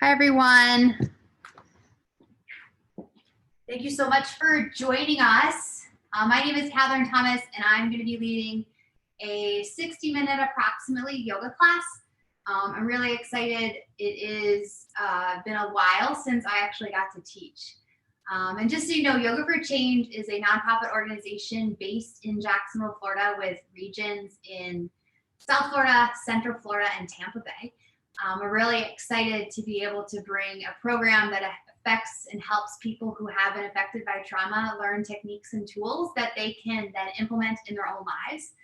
Hi, everyone. Thank you so much for joining us. My name is Kathryn Thomas, and I'm going to be leading a 60-minute approximately yoga class. I'm really excited. It is been a while since I actually got to teach. And just so you know, Yoga for Change is a nonprofit organization based in Jacksonville, Florida, with regions in South Florida, Central Florida, and Tampa Bay. We're really excited to be able to bring a program that affects and helps people who have been affected by trauma learn techniques and tools that they can then implement in their own lives.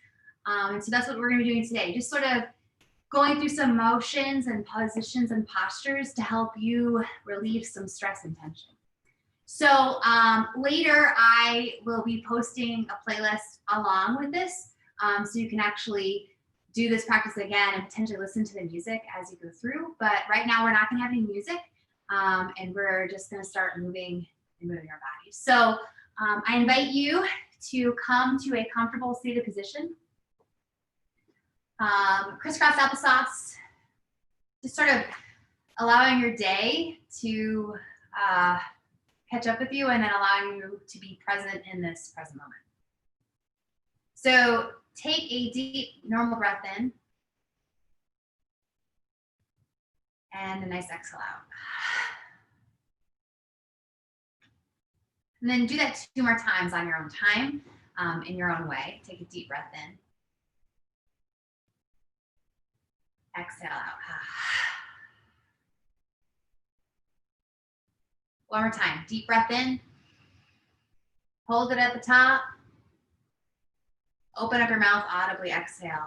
And so that's what we're going to be doing today, just sort of going through some motions and positions and postures to help you relieve some stress and tension. So later I will be posting a playlist along with this, so you can actually do this practice again and potentially listen to the music as you go through. But right now we're not going to have any music, and we're just going to start moving our bodies. So I invite you to come to a comfortable seated position. Crisscross applesauce, just sort of allowing your day to catch up with you and then allowing you to be present in this present moment. So take a deep, normal breath in and a nice exhale out. And then do that 2 more times on your own time, in your own way. Take a deep breath in. Exhale out. One more time. Deep breath in. Hold it at the top. Open up your mouth audibly. Exhale.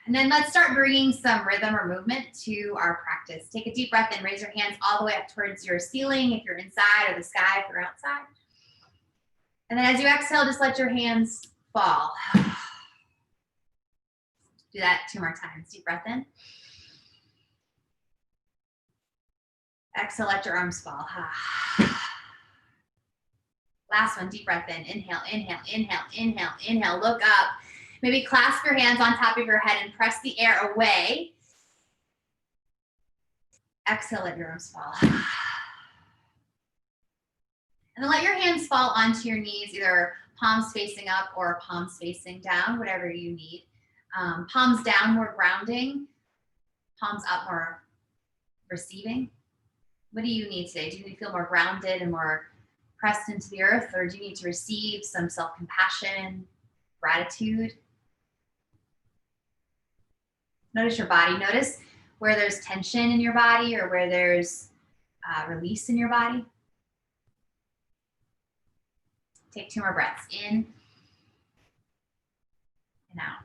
And then let's start bringing some rhythm or movement to our practice. Take a deep breath in. Raise your hands all the way up towards your ceiling if you're inside, or the sky if you're outside. And then as you exhale, just let your hands fall. Do that 2 more times. Deep breath in. Exhale, let your arms fall. Last one, deep breath in. Inhale, inhale, inhale, inhale, inhale. Look up. Maybe clasp your hands on top of your head and press the air away. Exhale, let your arms fall. And then let your hands fall onto your knees, either palms facing up or palms facing down, whatever you need. Palms down, more grounding. Palms up, more receiving. What do you need today? Do you need to feel more grounded and more pressed into the earth, or do you need to receive some self-compassion, gratitude? Notice your body. Notice where there's tension in your body or where there's release in your body. Take 2 more breaths in and out.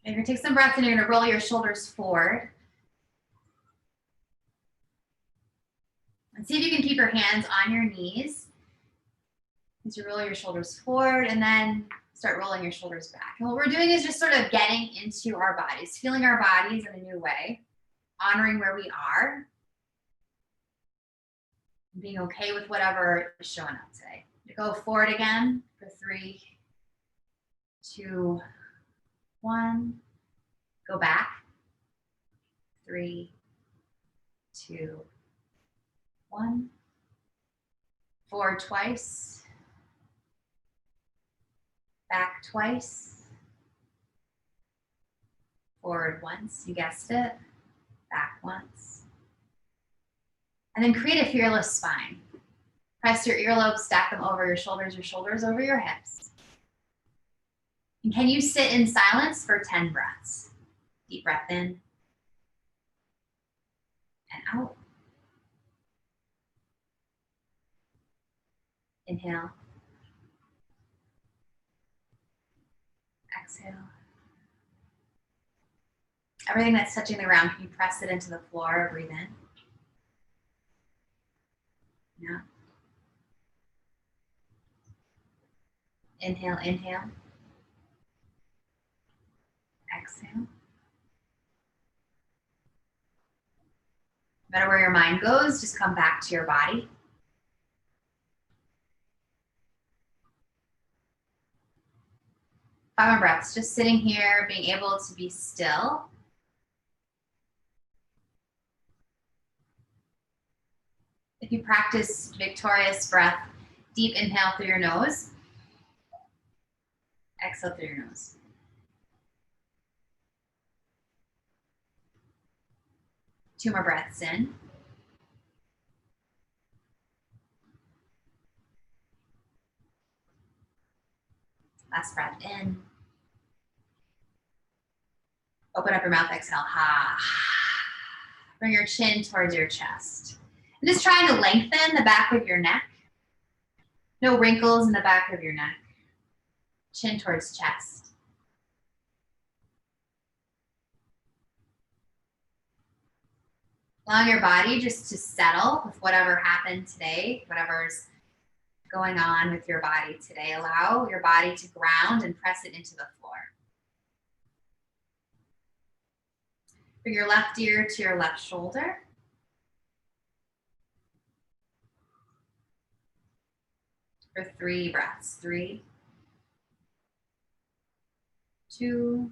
And you're going to take some breaths and you're going to roll your shoulders forward. And see if you can keep your hands on your knees as you roll your shoulders forward, and then start rolling your shoulders back. And what we're doing is just sort of getting into our bodies, feeling our bodies in a new way, honoring where we are, and being okay with whatever is showing up today. Go forward again for 3, 2, 1. Go back. 3, 2, 1. Forward twice. Back twice. Forward once, you guessed it. Back once. And then create a fearless spine. Press your earlobes, stack them over your shoulders over your hips. And can you sit in silence for 10 breaths? Deep breath in and out. Inhale. Exhale. Everything that's touching the ground, can you press it into the floor? Breathe in. Yeah. Inhale, inhale. Exhale. No matter where your mind goes, just come back to your body. Five more breaths, just sitting here, being able to be still If you practice victorious breath, deep inhale through your nose, exhale through your nose. Two more breaths in. Last breath in. Open up your mouth, exhale. Ha. Bring your chin towards your chest. And just trying to lengthen the back of your neck. No wrinkles in the back of your neck. Chin towards chest. Allow your body just to settle with whatever happened today, whatever's going on with your body today. Allow your body to ground and press it into the floor. Bring your left ear to your left shoulder. For 3 breaths. 3, 2,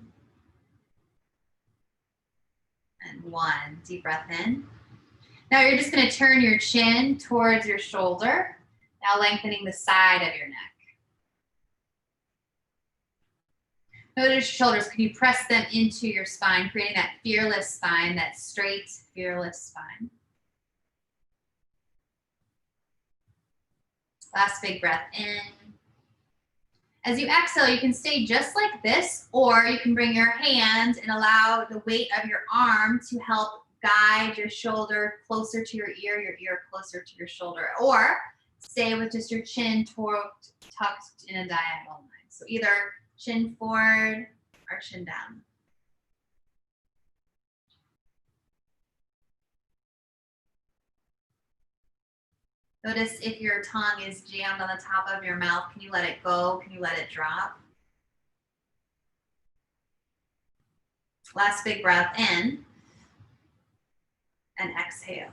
and 1. Deep breath in. Now you're just going to turn your chin towards your shoulder. Now lengthening the side of your neck. Notice your shoulders. Can you press them into your spine, creating that fearless spine, that straight, fearless spine. Last big breath in. As you exhale, you can stay just like this, or you can bring your hand and allow the weight of your arm to help guide your shoulder closer to your ear closer to your shoulder, or stay with just your chin tucked in a diagonal line. So either chin forward or chin down. Notice if your tongue is jammed on the top of your mouth, can you let it go? Can you let it drop? Last big breath in and exhale.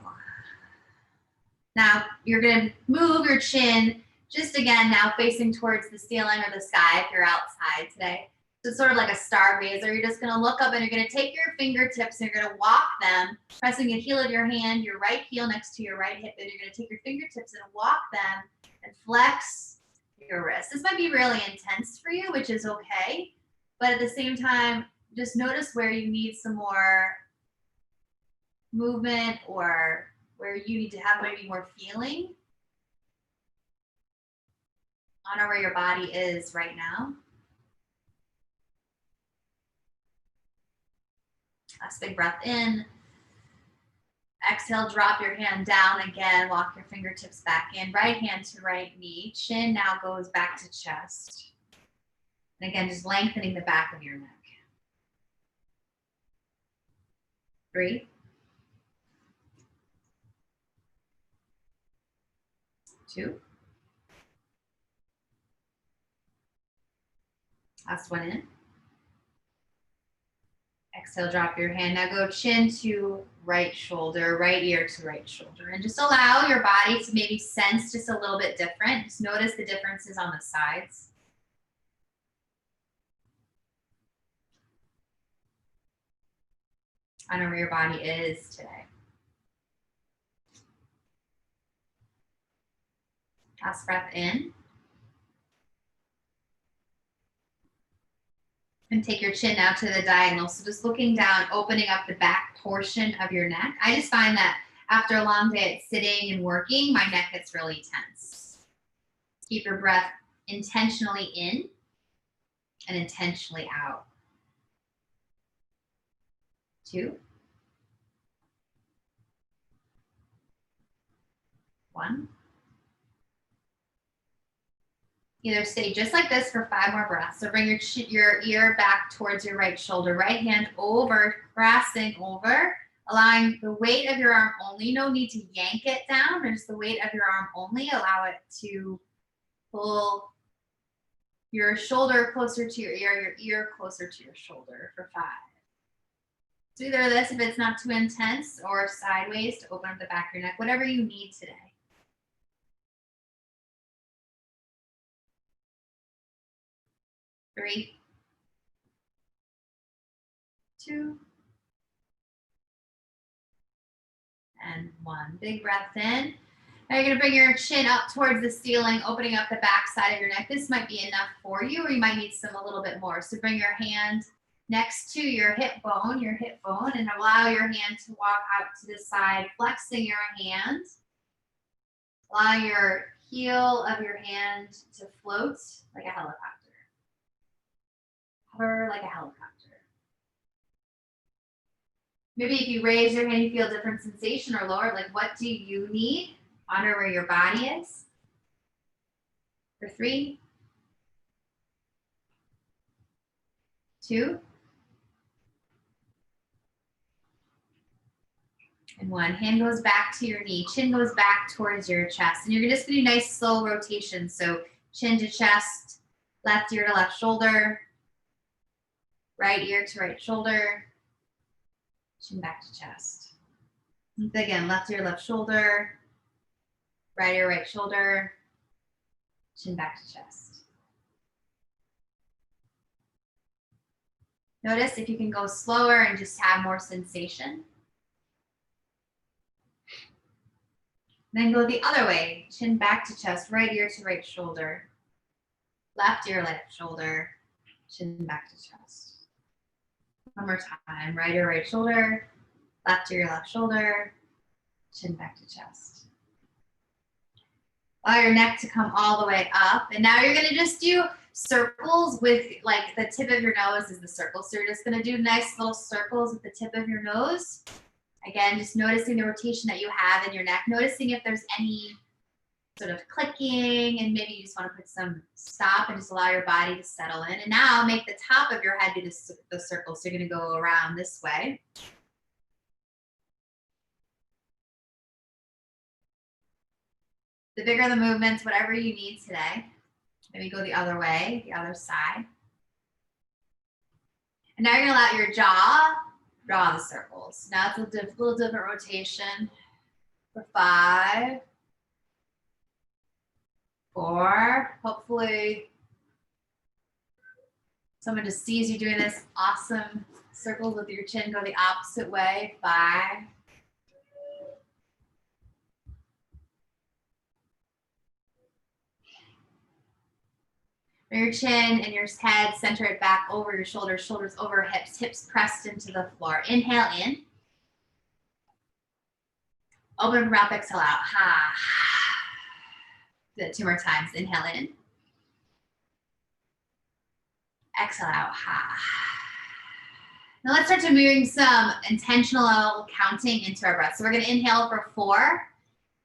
Now you're going to move your chin just again now facing towards the ceiling or the sky if you're outside today. So it's sort of like a stargazer. You're just going to look up and you're going to take your fingertips and you're going to walk them, pressing the heel of your hand, your right heel next to your right hip, and you're going to take your fingertips and walk them and flex your wrist. This might be really intense for you, which is okay. But at the same time, just notice where you need some more movement or where you need to have maybe more feeling. Honor where your body is right now. Last big breath in. Exhale, drop your hand down again. Walk your fingertips back in. Right hand to right knee. Chin now goes back to chest. And again, just lengthening the back of your neck. 3, 2. Last one in. Exhale, drop your hand. Now go chin to right shoulder, right ear to right shoulder. And just allow your body to maybe sense just a little bit different. Just notice the differences on the sides. Honor where your body is today. Last breath in. And take your chin now to the diagonal. So just looking down, opening up the back portion of your neck. I just find that after a long day at sitting and working, my neck gets really tense. Keep your breath intentionally in and intentionally out. 2, 1. Either stay just like this for 5 more breaths. So bring your ear back towards your right shoulder. Right hand over, pressing over, allowing the weight of your arm only. No need to yank it down. Or just the weight of your arm only. Allow it to pull your shoulder closer to your ear closer to your shoulder for 5. So either this if it's not too intense, or sideways to open up the back of your neck, whatever you need today. 3, 2, and 1. Big breath in. Now you're gonna bring your chin up towards the ceiling, opening up the back side of your neck. This might be enough for you, or you might need some a little bit more. So bring your hand next to your hip bone, and allow your hand to walk out to the side, flexing your hand. Allow your heel of your hand to float like a helicopter. Hover like a helicopter. Maybe if you raise your hand, you feel a different sensation, or lower, like what do you need? Honor where your body is. For 3, 2, and 1. Hand goes back to your knee. Chin goes back towards your chest. And you're just gonna do nice slow rotation. So chin to chest, left ear to left shoulder, right ear to right shoulder, chin back to chest. Again, left ear, left shoulder, right ear, right shoulder, chin back to chest. Notice if you can go slower and just have more sensation. Then go the other way, chin back to chest, right ear to right shoulder, left ear, left shoulder, chin back to chest. One more time, right ear, right shoulder, left ear, left shoulder, chin back to chest. Allow your neck to come all the way up. And now you're gonna just do circles with, like, the tip of your nose is the circle. So you're just gonna do nice little circles with the tip of your nose. Again, just noticing the rotation that you have in your neck, noticing if there's any sort of clicking, and maybe you just want to put some stop and just allow your body to settle in. And now make the top of your head do the circle. So you're going to go around this way. The bigger the movements, whatever you need today. Maybe go the other way, the other side. And now you're going to allow your jaw draw the circles. Now it's a little different rotation. For 5, 4. Hopefully someone just sees you doing this awesome circles with your chin. Go the opposite way. 5. Bring your chin and your head, center it back over your shoulders, shoulders over hips, hips pressed into the floor. Inhale in. Open your mouth, exhale out. Ha. Do it 2 more times. Inhale in. Exhale out. Ha. Now let's start to moving some intentional counting into our breath. So we're going to inhale for 4.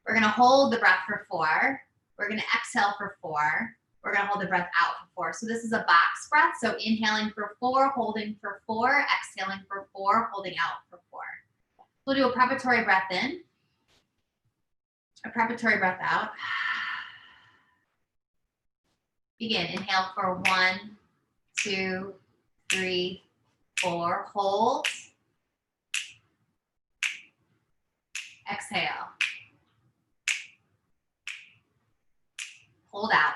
We're going to hold the breath for 4. We're going to exhale for 4. We're going to hold the breath out for 4. So this is a box breath. So inhaling for 4, holding for 4, exhaling for 4, holding out for 4. We'll do a preparatory breath in, a preparatory breath out. Begin. Inhale for 1, 2, 3, 4. Hold. Exhale. Hold out.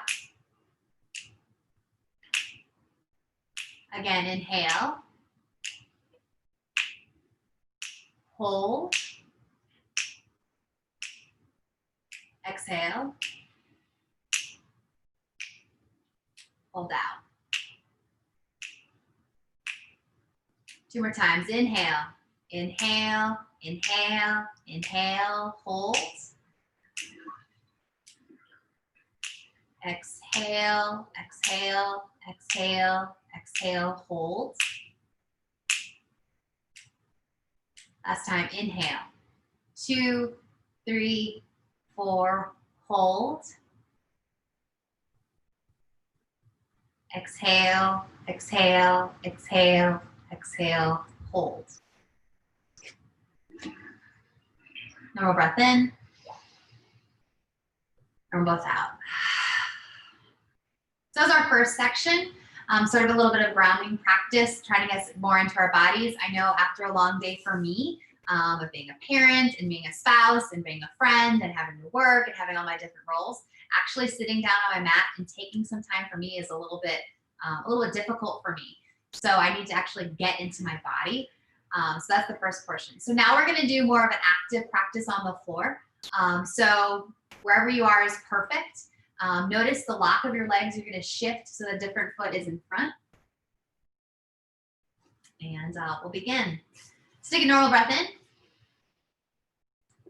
Again, inhale. Hold. Exhale. Hold out. 2 more times. Inhale. Inhale. Inhale. Inhale. Hold. Exhale. Exhale. Exhale. Exhale. Hold. Last time. Inhale. 2, 3, 4. Hold. Exhale. Exhale. Exhale. Exhale. Hold. Normal breath in. And both out. So that's our first section. Sort of a little bit of grounding practice, trying to get more into our bodies. I know after a long day for me, of being a parent and being a spouse and being a friend and having to work and having all my different roles, actually sitting down on my mat and taking some time for me is a little bit difficult for me. So I need to actually get into my body. So that's the first portion. So now we're going to do more of an active practice on the floor. So wherever you are is perfect. Notice the lock of your legs. You're going to shift so the different foot is in front. And we'll begin. Let's take a normal breath in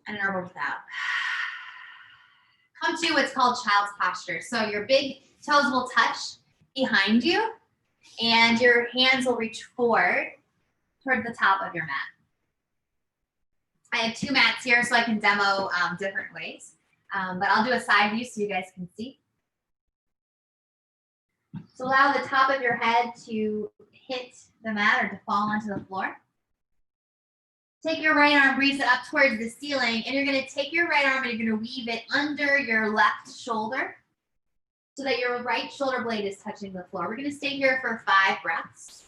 and a normal breath out. Come to what's called child's posture. So your big toes will touch behind you and your hands will reach forward toward the top of your mat. I have 2 mats here so I can demo different ways, but I'll do a side view so you guys can see. So allow the top of your head to hit the mat or to fall onto the floor. Take your right arm, breeze it up towards the ceiling, and you're going to take your right arm and you're going to weave it under your left shoulder so that your right shoulder blade is touching the floor. We're going to stay here for 5 breaths.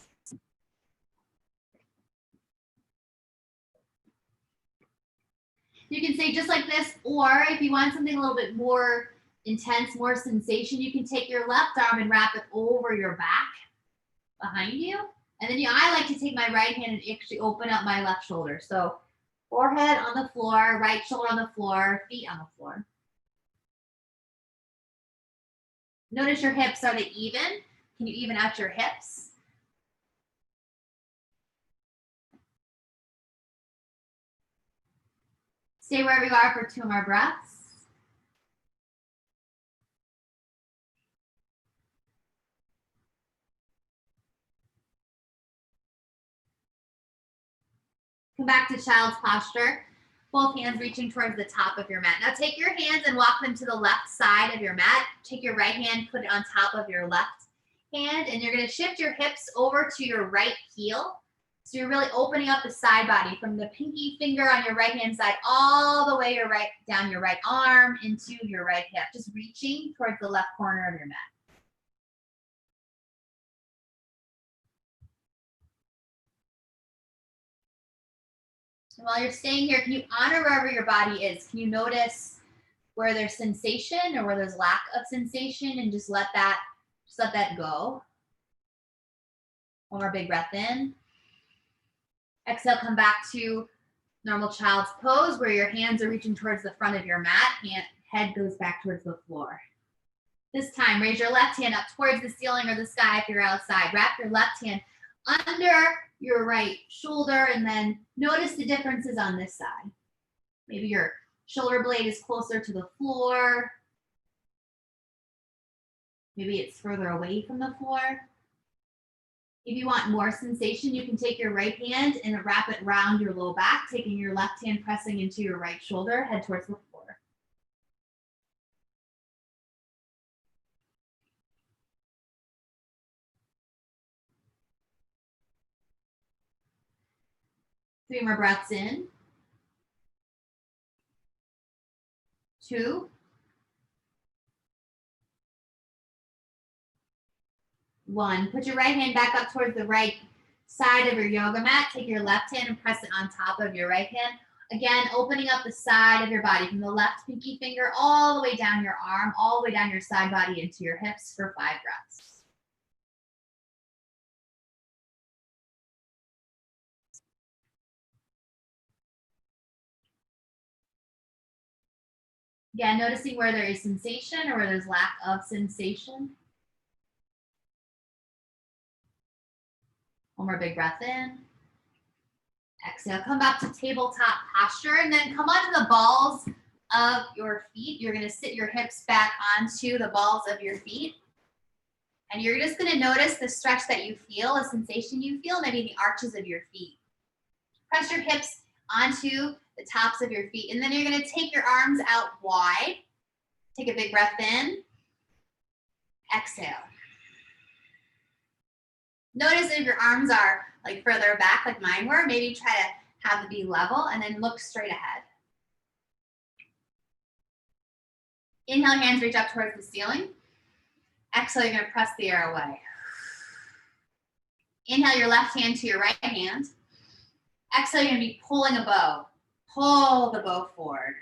You can stay just like this, or if you want something a little bit more intense, more sensation, you can take your left arm and wrap it over your back behind you. And then I like to take my right hand and actually open up my left shoulder. So forehead on the floor, right shoulder on the floor, feet on the floor. Notice your hips, are they even? Can you even out your hips? Stay wherever you are for 2 more breaths. Come back to child's posture. Both hands reaching towards the top of your mat. Now take your hands and walk them to the left side of your mat. Take your right hand, put it on top of your left hand, and you're going to shift your hips over to your right heel. So you're really opening up the side body from the pinky finger on your right hand side all the way down your right arm into your right hip, just reaching towards the left corner of your mat. And while you're staying here, can you honor wherever your body is? Can you notice where there's sensation or where there's lack of sensation, and just let that go? One more big breath in. Exhale, come back to normal child's pose where your hands are reaching towards the front of your mat. Head goes back towards the floor. This time, raise your left hand up towards the ceiling or the sky if you're outside. Wrap your left hand under your right shoulder, and then notice the differences on this side. Maybe your shoulder blade is closer to the floor. Maybe it's further away from the floor. If you want more sensation, you can take your right hand and wrap it around your low back, taking your left hand pressing into your right shoulder, head towards the floor. Three more breaths in. 2. 1. Put your right hand back up towards the right side of your yoga mat. Take your left hand and press it on top of your right hand. Again, opening up the side of your body from the left pinky finger all the way down your arm, all the way down your side body into your hips for 5 breaths. Again, noticing where there is sensation or where there's lack of sensation. One more big breath in. Exhale, come back to tabletop posture, and then come onto the balls of your feet. You're going to sit your hips back onto the balls of your feet. And you're just going to notice the stretch that you feel, a sensation you feel, maybe the arches of your feet. Press your hips onto the tops of your feet, and then you're going to take your arms out wide. Take a big breath in. Exhale. Notice if your arms are like further back like mine were, maybe try to have them be level and then look straight ahead. Inhale, hands reach up towards the ceiling. Exhale, you're going to press the air away. Inhale your left hand to your right hand. Exhale, you're going to be pulling a bow. Pull the bow forward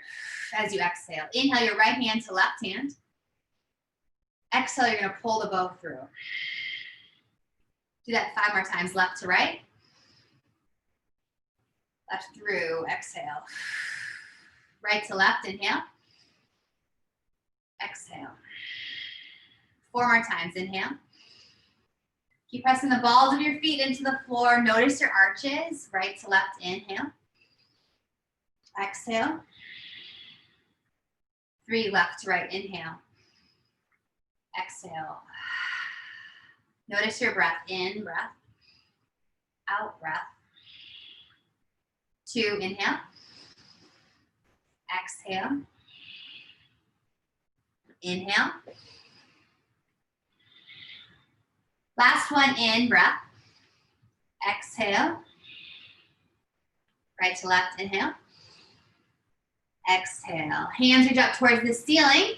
as you exhale. Inhale your right hand to left hand. Exhale, you're going to pull the bow through. Do that 5 more times, left to right. Left through, exhale. right to left, inhale. Exhale. 4 more times, inhale. Keep pressing the balls of your feet into the floor. Notice your arches, right to left, inhale. Exhale. 3, left to right, inhale. Exhale. Notice your breath, in, breath, out, breath. 2, inhale. Exhale. Inhale. Last one, in, breath. Exhale. Right to left, inhale. Exhale. Hands reach up towards the ceiling.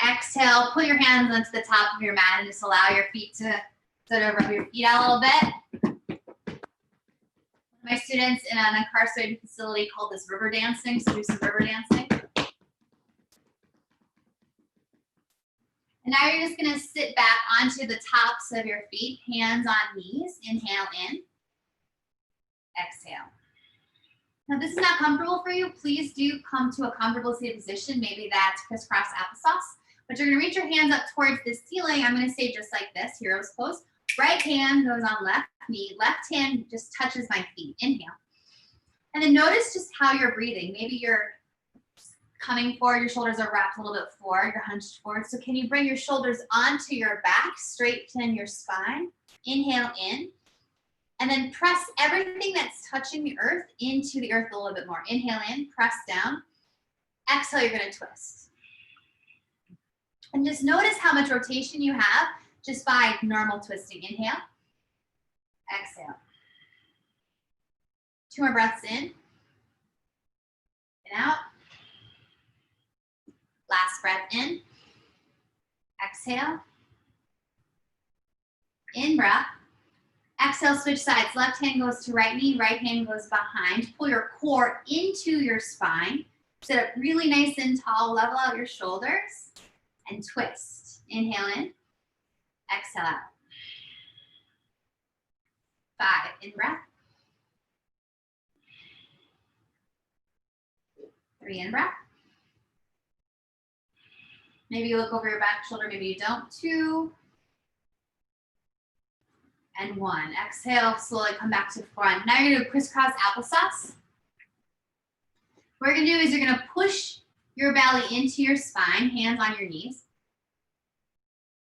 Exhale, put your hands onto the top of your mat and just allow your feet to sort of rub your feet out a little bit. My students in an incarcerated facility called this river dancing, so do some river dancing. And now you're just gonna sit back onto the tops of your feet, hands on knees. Inhale in, exhale. Now, if this is not comfortable for you, please do come to a comfortable seated position. Maybe that's crisscross applesauce. But you're gonna reach your hands up towards the ceiling. I'm gonna say just like this, hero's pose. Right hand goes on left knee. Left hand just touches my feet. Inhale. And then notice just how you're breathing. Maybe you're coming forward, your shoulders are wrapped a little bit forward, you're hunched forward. So can you bring your shoulders onto your back, straighten your spine. Inhale in. And then press everything that's touching the earth into the earth a little bit more. Inhale in, press down. Exhale, you're gonna twist. And just notice how much rotation you have just by normal twisting. Inhale, exhale. 2 more breaths in and out. Last breath in, exhale. In breath. Exhale, switch sides. Left hand goes to right knee, right hand goes behind. Pull your core into your spine. Sit up really nice and tall, level out your shoulders, and twist. Inhale in, exhale out. 5, in breath. 3, in breath. Maybe you look over your back shoulder, maybe you don't. 2, and 1. Exhale, slowly come back to front. Now you're gonna do crisscross applesauce. What you're gonna do is you're gonna push your belly into your spine, hands on your knees.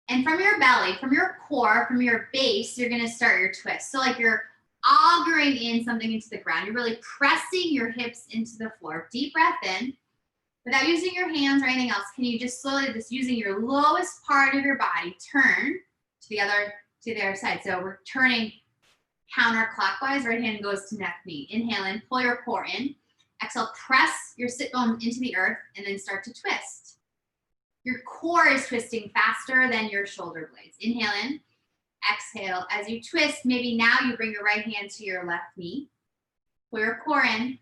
And from your belly, from your core, from your base, you're gonna start your twist. So like you're augering in something into the ground. You're really pressing your hips into the floor. Deep breath in. Without using your hands or anything else, can you just slowly, just using your lowest part of your body, turn to the other side. So we're turning counterclockwise. Right hand goes to neck knee. Inhale in, pull your core in. Exhale, press your sit bones into the earth and then start to twist. Your core is twisting faster than your shoulder blades. Inhale in, exhale. As you twist, maybe now you bring your right hand to your left knee. Pull your core in,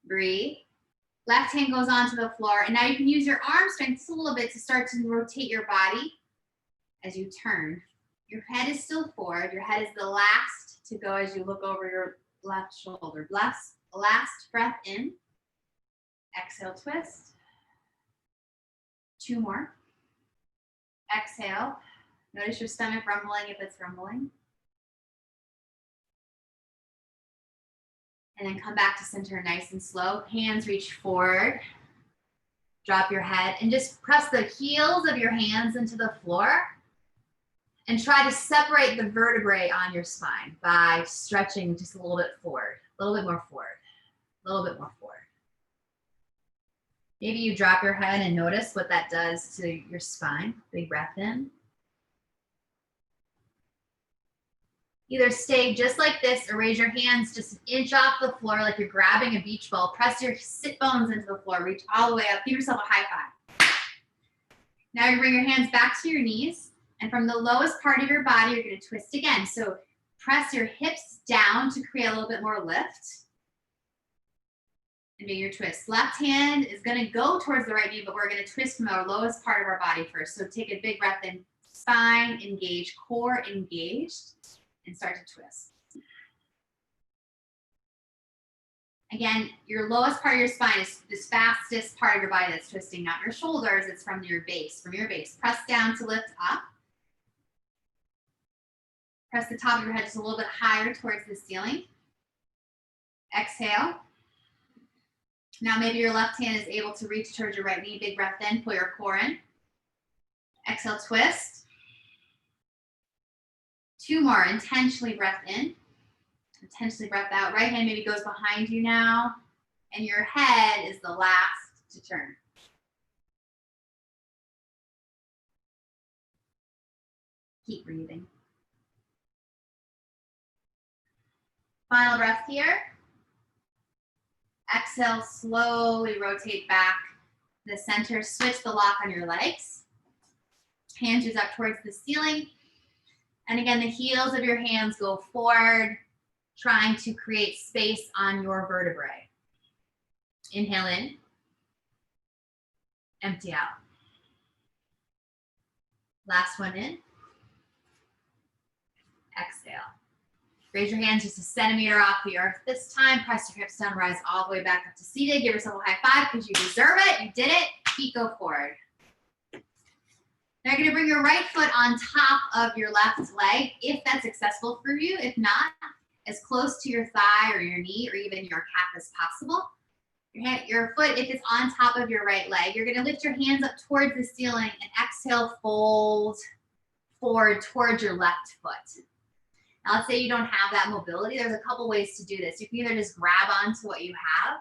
breathe. Left hand goes onto the floor. And now you can use your arm strength just a little bit to start to rotate your body as you turn. Your head is still forward. Your head is the last to go as you look over your left shoulder. Last breath in. Exhale, twist. 2 more. Exhale. Notice your stomach rumbling if it's rumbling. And then come back to center nice and slow. Hands reach forward. Drop your head and just press the heels of your hands into the floor. And try to separate the vertebrae on your spine by stretching just a little bit forward, a little bit more forward, a little bit more forward. Maybe you drop your head and notice what that does to your spine. Big breath in. Either stay just like this or raise your hands just an inch off the floor like you're grabbing a beach ball. Press your sit bones into the floor. Reach all the way up. Give yourself a high five. Now you bring your hands back to your knees. And from the lowest part of your body, you're going to twist again. So press your hips down to create a little bit more lift. And do your twist. Left hand is going to go towards the right knee, but we're going to twist from our lowest part of our body first. So take a big breath in. Spine engaged, core engaged, and start to twist. Again, your lowest part of your spine is this fastest part of your body that's twisting, not your shoulders. It's from your base. From your base, press down to lift up. Press the top of your head just a little bit higher towards the ceiling. Exhale. Now maybe your left hand is able to reach towards your right knee. Big breath in, pull your core in. Exhale, twist. 2 more, intentionally breath in. Intentionally breath out. Right hand maybe goes behind you now. And your head is the last to turn. Keep breathing. Final breath here. Exhale, slowly rotate back to the center. Switch the lock on your legs. Hands is up towards the ceiling. And again, the heels of your hands go forward, trying to create space on your vertebrae. Inhale in. Empty out. Last one in. Exhale. Raise your hands just a centimeter off the earth this time. Press your hips down, rise all the way back up to seated. Give yourself a high five because you deserve it. You did it. Feet go forward. Now you're gonna bring your right foot on top of your left leg, if that's accessible for you. If not, as close to your thigh or your knee or even your calf as possible. Your foot, if it's on top of your right leg, you're gonna lift your hands up towards the ceiling and exhale, fold forward towards your left foot. Now let's say you don't have that mobility. There's a couple ways to do this. You can either just grab onto what you have,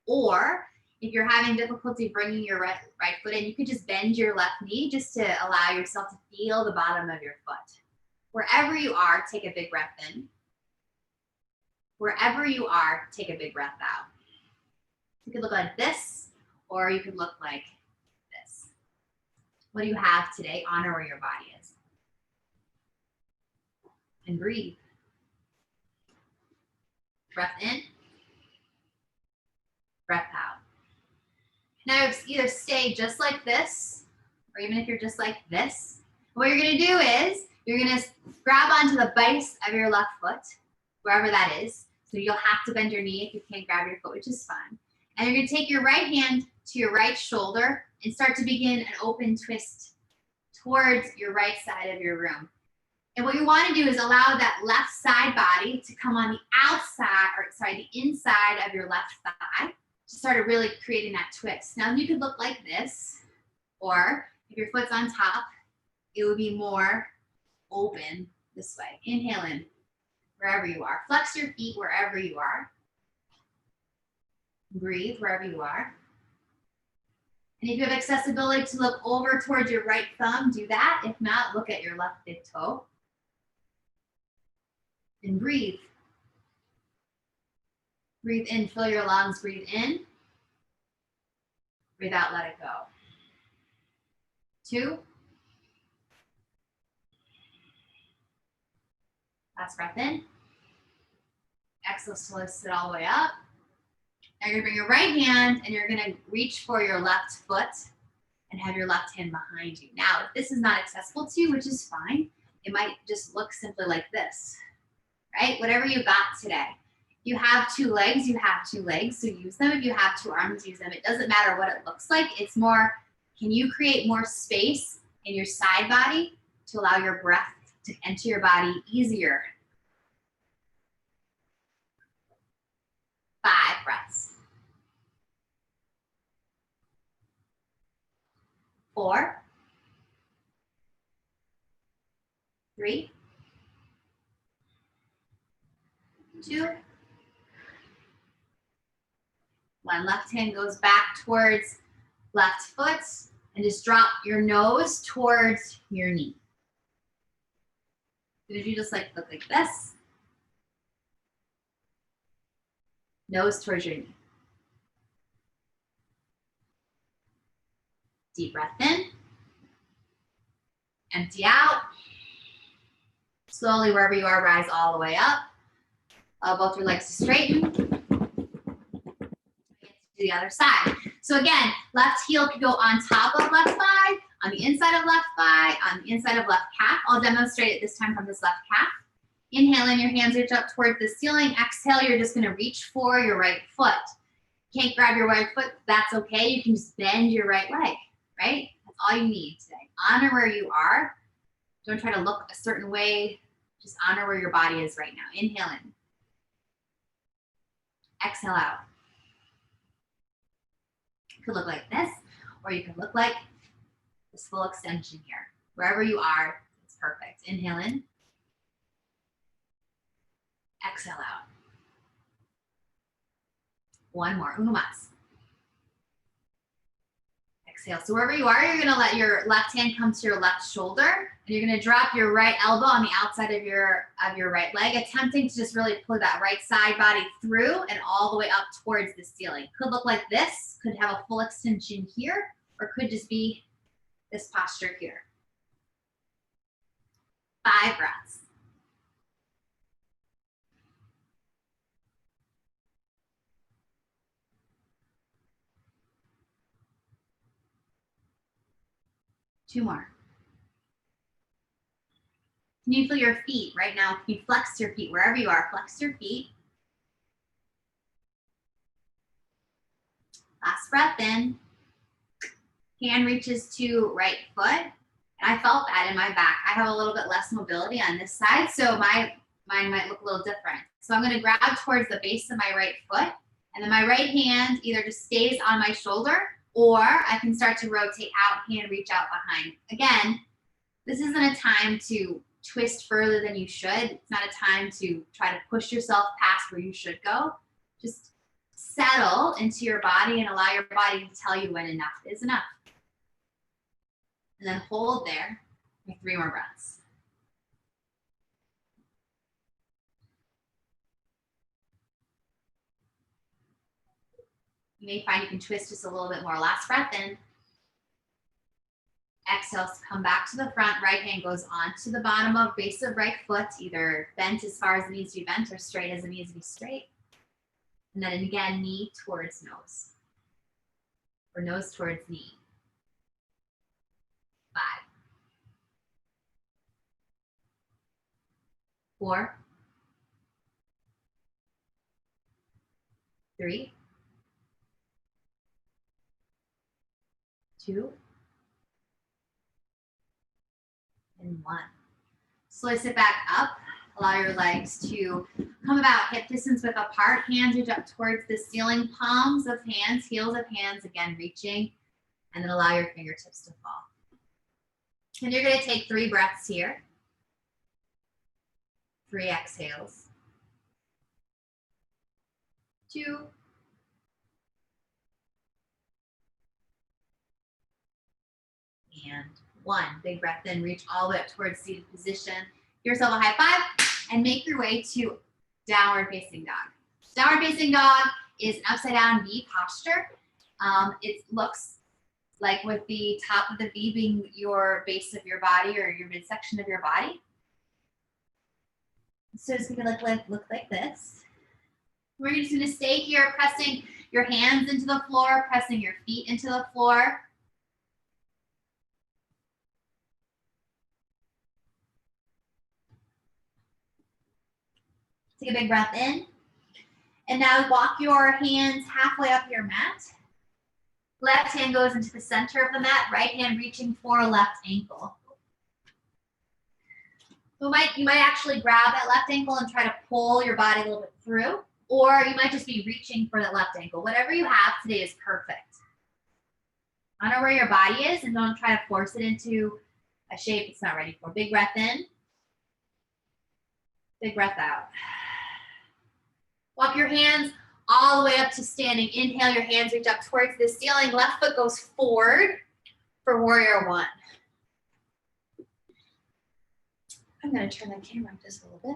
or if you're having difficulty bringing your right foot in, you could just bend your left knee just to allow yourself to feel the bottom of your foot. Wherever you are, take a big breath in. Wherever you are, take a big breath out. You could look like this, or you could look like this. What do you have today? Honor where your body is. And breathe. Breath in. Breath out. Now either stay just like this, or even if you're just like this, what you're gonna do is, you're gonna grab onto the base of your left foot, wherever that is. So you'll have to bend your knee if you can't grab your foot, which is fine. And you're gonna take your right hand to your right shoulder and start to begin an open twist towards your right side of your room. And what you wanna do is allow that left side body to come on the outside, or sorry, the inside of your left thigh, to start really creating that twist. Now you could look like this, or if your foot's on top, it would be more open this way. Inhale in, wherever you are. Flex your feet wherever you are. Breathe wherever you are. And if you have accessibility to look over towards your right thumb, do that. If not, look at your left big toe. And breathe. Breathe in, fill your lungs, breathe in. Breathe out, let it go. 2. Last breath in. Exhale, slowly sit all the way up. Now you're gonna bring your right hand and you're gonna reach for your left foot and have your left hand behind you. Now, if this is not accessible to you, which is fine, it might just look simply like this, right? Whatever you got today. You have 2 legs, you have 2 legs, so use them. If you have 2 arms, use them. It doesn't matter what it looks like. It's more, can you create more space in your side body to allow your breath to enter your body easier? 5 breaths. 4. 3. 2. 1. Left hand goes back towards left foot and just drop your nose towards your knee. If you just look like this, nose towards your knee. Deep breath in, empty out. Slowly, wherever you are, rise all the way up. Both your legs to straighten. To the other side. So again, left heel could go on top of left thigh, on the inside of left thigh, on the inside of left calf. I'll demonstrate it this time from this left calf. Inhale in, your hands reach up towards the ceiling. Exhale, you're just gonna reach for your right foot. Can't grab your right foot, that's okay. You can just bend your right leg, right? That's all you need today. Honor where you are. Don't try to look a certain way. Just honor where your body is right now. Inhale in. Exhale out. It could look like this, or you could look like this full extension here. Wherever you are, it's perfect. Inhale in. Exhale out. One more. Uno más. Exhale. So wherever you are, you're going to let your left hand come to your left shoulder, and you're going to drop your right elbow on the outside of your right leg, attempting to just really pull that right side body through and all the way up towards the ceiling. Could look like this, could have a full extension here, or could just be this posture here. 5 breaths. Two more. Can you feel your feet right now? Can you flex your feet wherever you are? Flex your feet. Last breath in. Hand reaches to right foot. And I felt that in my back. I have a little bit less mobility on this side, so mine might look a little different. So I'm gonna grab towards the base of my right foot, and then my right hand either just stays on my shoulder, or I can start to rotate out, hand reach out behind. Again, this isn't a time to twist further than you should. It's not a time to try to push yourself past where you should go. Just settle into your body and allow your body to tell you when enough is enough. And then hold there for 3 more breaths. You may find you can twist just a little bit more. Last breath in. Exhale, come back to the front. Right hand goes onto the bottom of base of right foot, either bent as far as it needs to be bent or straight as it needs to be straight. And then again, knee towards nose, or nose towards knee. 5, 4, 3, 2, and 1. Slowly sit back up. Allow your legs to come about hip distance width apart. Hands reach up towards the ceiling. Palms of hands, heels of hands, again reaching. And then allow your fingertips to fall. And you're going to take 3 breaths here. 3 exhales. 2. And 1. Big breath in, reach all the way up towards seated position. Give yourself a high five and make your way to downward facing dog. Downward facing dog is an upside down V posture. It looks like with the top of the V being your base of your body or your midsection of your body. So it's gonna look like this. We're just gonna stay here, pressing your hands into the floor, pressing your feet into the floor. Take a big breath in. And now walk your hands halfway up your mat. Left hand goes into the center of the mat, right hand reaching for left ankle. So you might actually grab that left ankle and try to pull your body a little bit through, or you might just be reaching for that left ankle. Whatever you have today is perfect. Honor where your body is and don't try to force it into a shape it's not ready for. Big breath in. Big breath out. Walk your hands all the way up to standing. Inhale, your hands reach up towards the ceiling. Left foot goes forward for warrior 1. I'm going to turn the camera up just a little bit.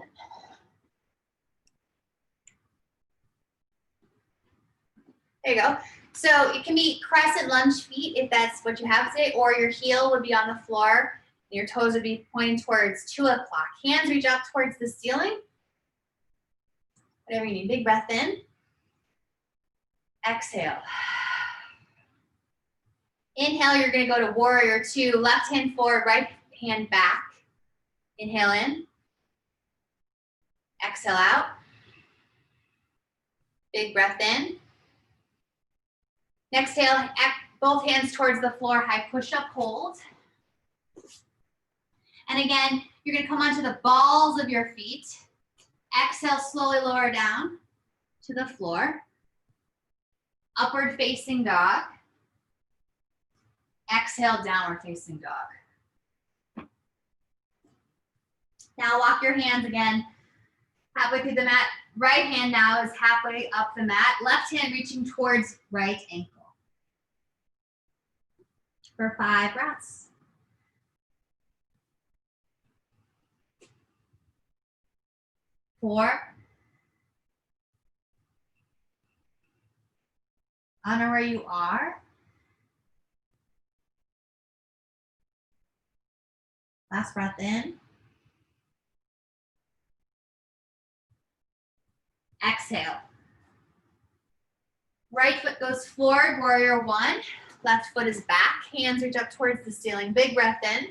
There you go. So it can be crescent lunge feet if that's what you have today, or your heel would be on the floor. And your toes would be pointing towards 2 o'clock. Hands reach up towards the ceiling. Whatever you need. Big breath in. Exhale. Inhale, you're going to go to warrior 2. Left hand forward, right hand back. Inhale in. Exhale out. Big breath in. Exhale, both hands towards the floor, high push-up, hold. And again, you're gonna come onto the balls of your feet. Exhale, slowly lower down to the floor. Upward facing dog. Exhale, downward facing dog. Now walk your hands again halfway through the mat. Right hand now is halfway up the mat. Left hand reaching towards right ankle. For 5 breaths. Four. Honor where you are. Last breath in. Exhale. Right foot goes forward, warrior one. Left foot is back. Hands reach up towards the ceiling. Big breath in.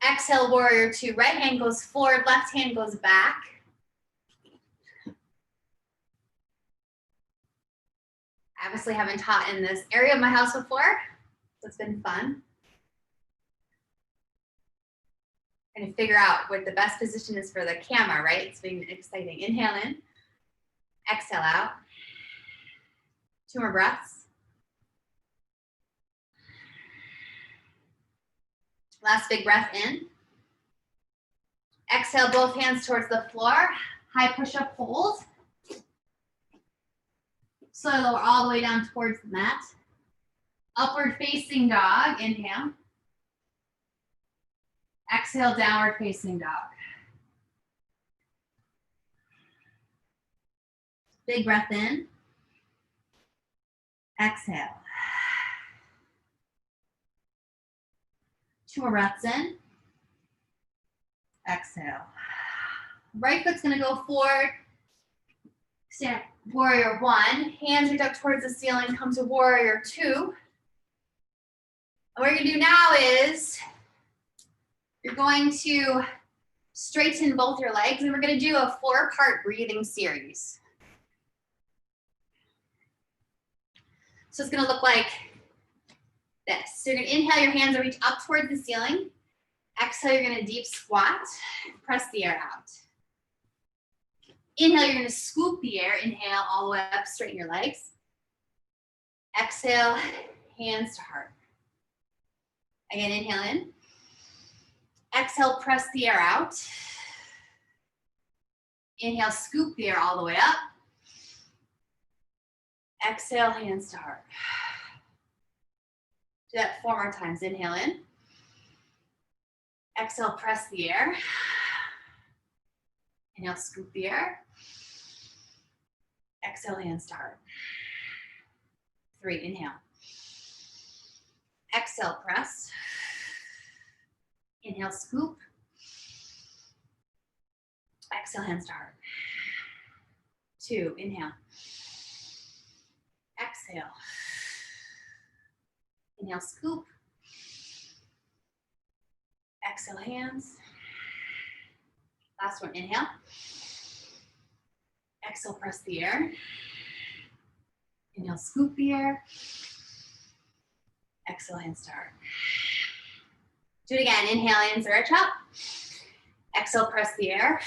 Exhale, warrior two. Right hand goes forward, left hand goes back. I obviously haven't taught in this area of my house before, so it's been fun. And to figure out what the best position is for the camera, right? It's been exciting. Inhale in, exhale out. 2 more breaths. Last big breath in. Exhale, both hands towards the floor. High push-up hold. Slowly lower all the way down towards the mat. Upward facing dog, inhale. Exhale, downward facing dog. Big breath in. Exhale. 2 more breaths in. Exhale. Right foot's gonna go forward. Stand warrior one. Hands reach up towards the ceiling. Come to warrior two. And what you're gonna do now is you're going to straighten both your legs, and we're gonna do a 4-part breathing series. So it's gonna look like this. So you're gonna inhale, your hands will reach up towards the ceiling. Exhale, you're gonna deep squat, press the air out. Inhale, you're gonna scoop the air. Inhale, all the way up, straighten your legs. Exhale, hands to heart. Again, inhale in. Exhale, press the air out. Inhale, scoop the air all the way up. Exhale, hands to heart. Do that 4 more times. Inhale in. Exhale, press the air. Inhale, scoop the air. Exhale, hands to heart. 3, inhale. Exhale, press. Inhale, scoop. Exhale, hands to heart. 2, inhale. Exhale. Inhale, scoop. Exhale, hands. Last one, inhale. Exhale, press the air. Inhale, scoop the air. Exhale, hands to heart. Do it again. Inhale in, reach up. Exhale, press the air.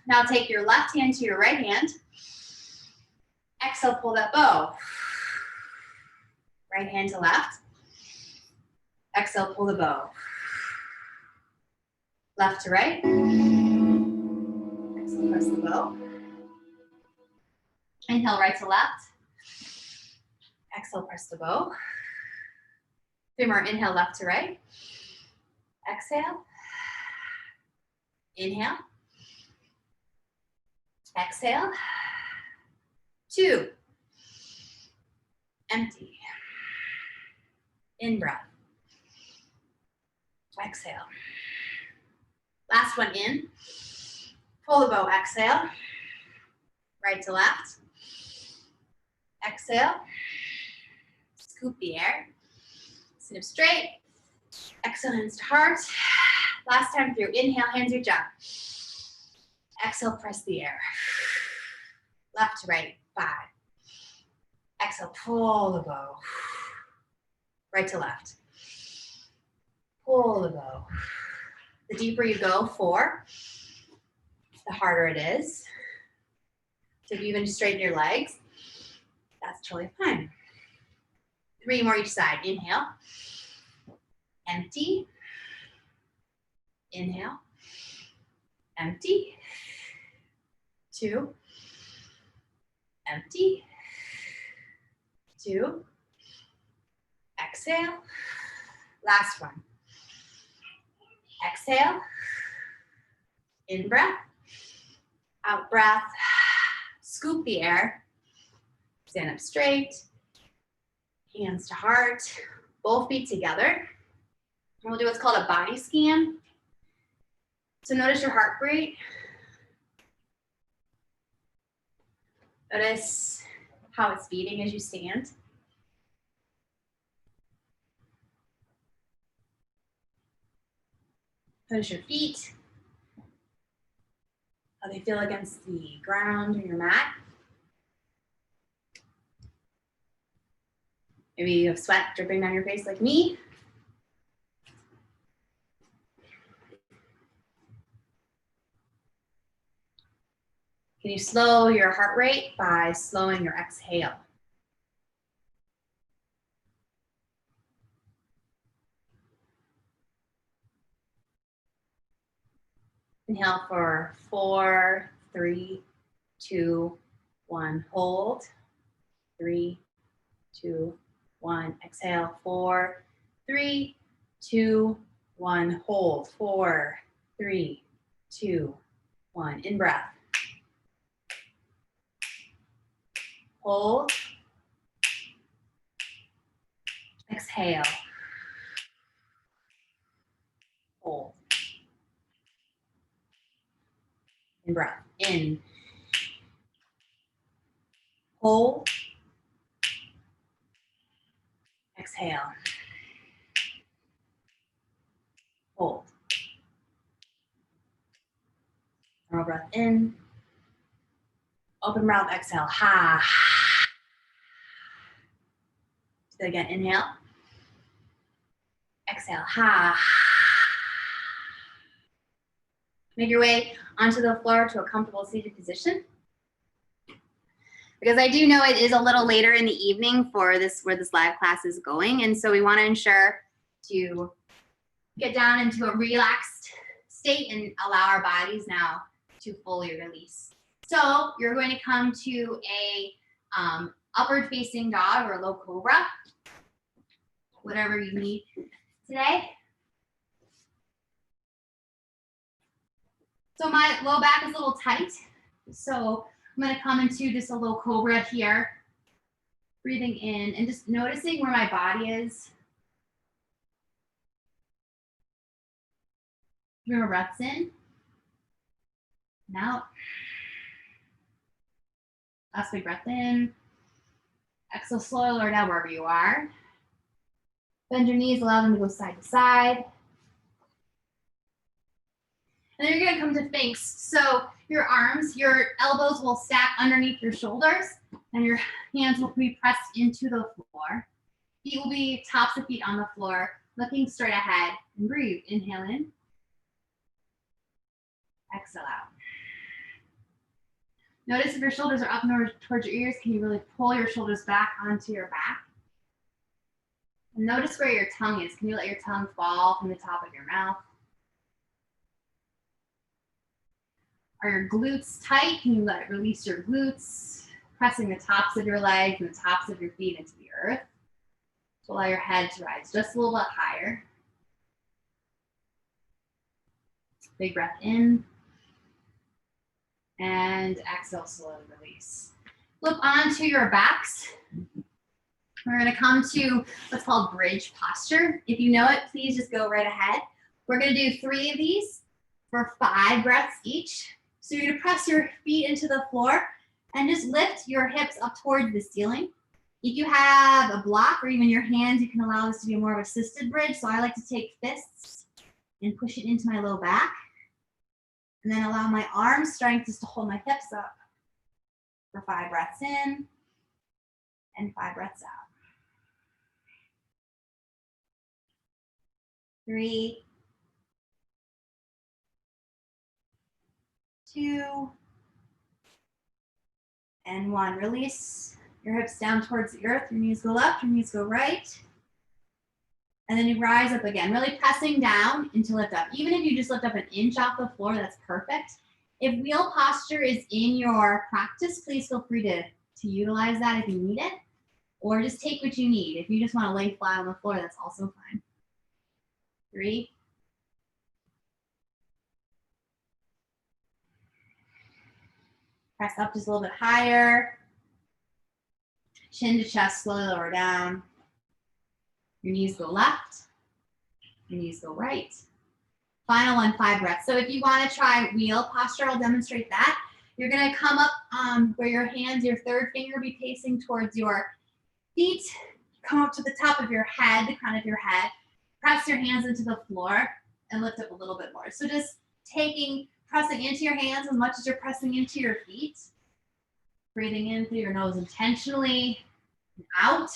Now take your left hand to your right hand. Exhale, pull that bow. Right hand to left. Exhale, pull the bow. Left to right. Exhale, press the bow. Inhale, right to left. Exhale, press the bow. 3 more. Inhale, left to right. Exhale. Inhale. Exhale. 2. Empty. In breath. Exhale. Last one in. Pull the bow, exhale. Right to left. Exhale. Scoop the air. Sit up straight. Exhale, hands to heart. Last time through. Inhale, hands reach up. Exhale, press the air. Left to right, 5. Exhale, pull the bow. Right to left. Pull the bow. The deeper you go, 4, the harder it is. So if you even straighten your legs, that's totally fine. 3 more each side. Inhale. Empty. Inhale. Empty. 2. Empty. 2. Exhale. Last one. Exhale. In breath. Out breath. Scoop the air. Stand up straight. Hands to heart. Both feet together. And we'll do what's called a body scan. So notice your heart rate. Notice how it's beating as you stand. Notice your feet, how they feel against the ground or your mat. Maybe you have sweat dripping down your face like me. Can you slow your heart rate by slowing your exhale? Inhale for 4, 3, 2, 1. Hold. 3, 2, 1. Exhale. 4, 3, 2, 1. Hold. 4, 3, 2, 1. In breath. Hold. Exhale. Hold. In breath. In. Hold. Exhale. Hold. Normal breath in. Open mouth, exhale. Ha. Do that again. Inhale. Exhale. Ha. Make your way onto the floor to a comfortable seated position. Because I do know it is a little later in the evening for this, where this live class is going. And so we want to ensure to get down into a relaxed state and allow our bodies now to fully release. So you're going to come to a upward facing dog or low cobra, whatever you need today. So my low back is a little tight. So I'm going to come into just a low cobra here, breathing in and just noticing where my body is. Remember, breaths in and out. Last big breath in. Exhale, slowly lower down wherever you are. Bend your knees, allow them to go side to side. And then you're gonna come to Sphinx. So your arms, your elbows will stack underneath your shoulders and your hands will be pressed into the floor. Feet will be tops of feet on the floor, looking straight ahead and breathe. Inhale in. Exhale out. Notice if your shoulders are up towards your ears, can you really pull your shoulders back onto your back? And notice where your tongue is. Can you let your tongue fall from the top of your mouth? Are your glutes tight? Can you release your glutes? Pressing the tops of your legs and the tops of your feet into the earth. So allow your head to rise just a little bit higher. Big breath in. And exhale, slowly release. Flip onto your backs. We're gonna come to what's called bridge posture. If you know it, please just go right ahead. We're gonna do 3 of these for 5 breaths each. So you're gonna press your feet into the floor and just lift your hips up towards the ceiling. If you have a block or even your hands, you can allow this to be more of an assisted bridge. So I like to take fists and push it into my low back. And then allow my arm strength just to hold my hips up for 5 breaths in and 5 breaths out. 3, 2, and 1. Release your hips down towards the earth. Your knees go left, your knees go right. And then you rise up again, really pressing down into lift up. Even if you just lift up an inch off the floor, that's perfect. If wheel posture is in your practice, please feel free to utilize that if you need it, or just take what you need. If you just want to lay flat on the floor, that's also fine. 3, press up just a little bit higher. Chin to chest, slowly lower down. Your knees go left, your knees go right. Final one, 5 breaths. So if you want to try wheel posture, I'll demonstrate that. You're going to come up where your hands, your third finger be facing towards your feet. Come up to the top of your head, the crown of your head. Press your hands into the floor and lift up a little bit more. So just pressing into your hands as much as you're pressing into your feet. Breathing in through your nose intentionally and out.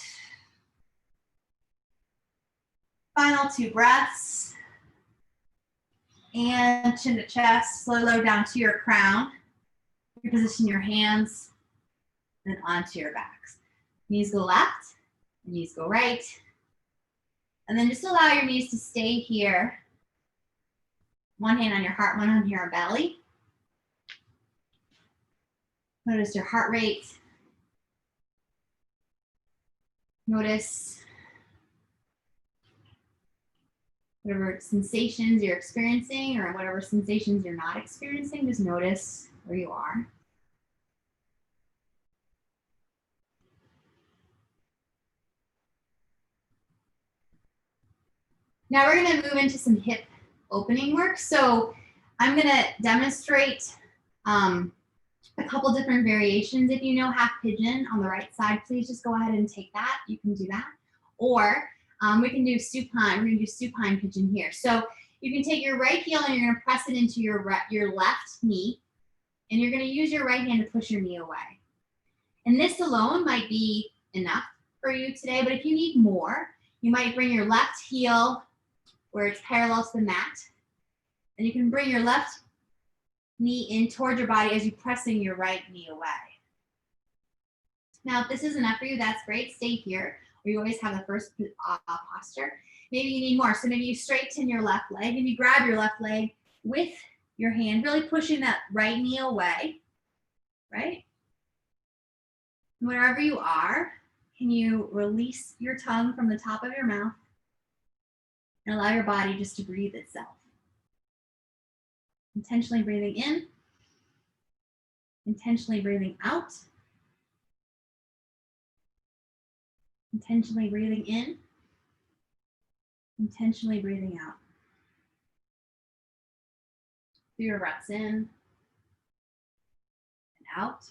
Final 2 breaths. And chin to chest, slowly lower down to your crown. You position your hands and onto your backs. Knees go left, knees go right. And then just allow your knees to stay here. One hand on your heart, one on your belly. Notice your heart rate. Notice whatever sensations you're experiencing or whatever sensations you're not experiencing, just notice where you are. Now we're going to move into some hip opening work. So I'm going to demonstrate a couple different variations. If you know half pigeon on the right side, please just go ahead and take that. You can do that. Or we can do supine. We're going to do supine pigeon here. So you can take your right heel and you're going to press it into your left knee. And you're going to use your right hand to push your knee away. And this alone might be enough for you today. But if you need more, you might bring your left heel where it's parallel to the mat. And you can bring your left knee in towards your body as you're pressing your right knee away. Now, if this is enough for you, that's great. Stay here, where you always have the first posture. Maybe you need more. So maybe you straighten your left leg and you grab your left leg with your hand, really pushing that right knee away, right? Wherever you are, can you release your tongue from the top of your mouth and allow your body just to breathe itself? Intentionally breathing in, intentionally breathing out, intentionally breathing in, intentionally breathing out. 3 breaths in and out.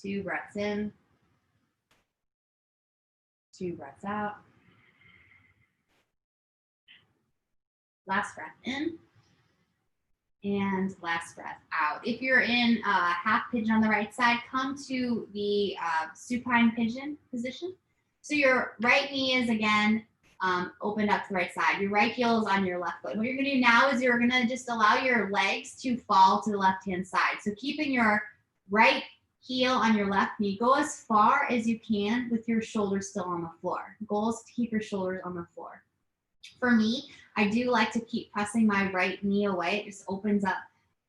2 breaths in, 2 breaths out. Last breath in and last breath out. If you're in half pigeon on the right side, come to the supine pigeon position. So your right knee is again opened up to the right side. Your right heel is on your left foot. What you're going to do now is you're going to just allow your legs to fall to the left-hand side. So keeping your right heel on your left knee, go as far as you can with your shoulders still on the floor. The goal is to keep your shoulders on the floor. For me, I do like to keep pressing my right knee away. It just opens up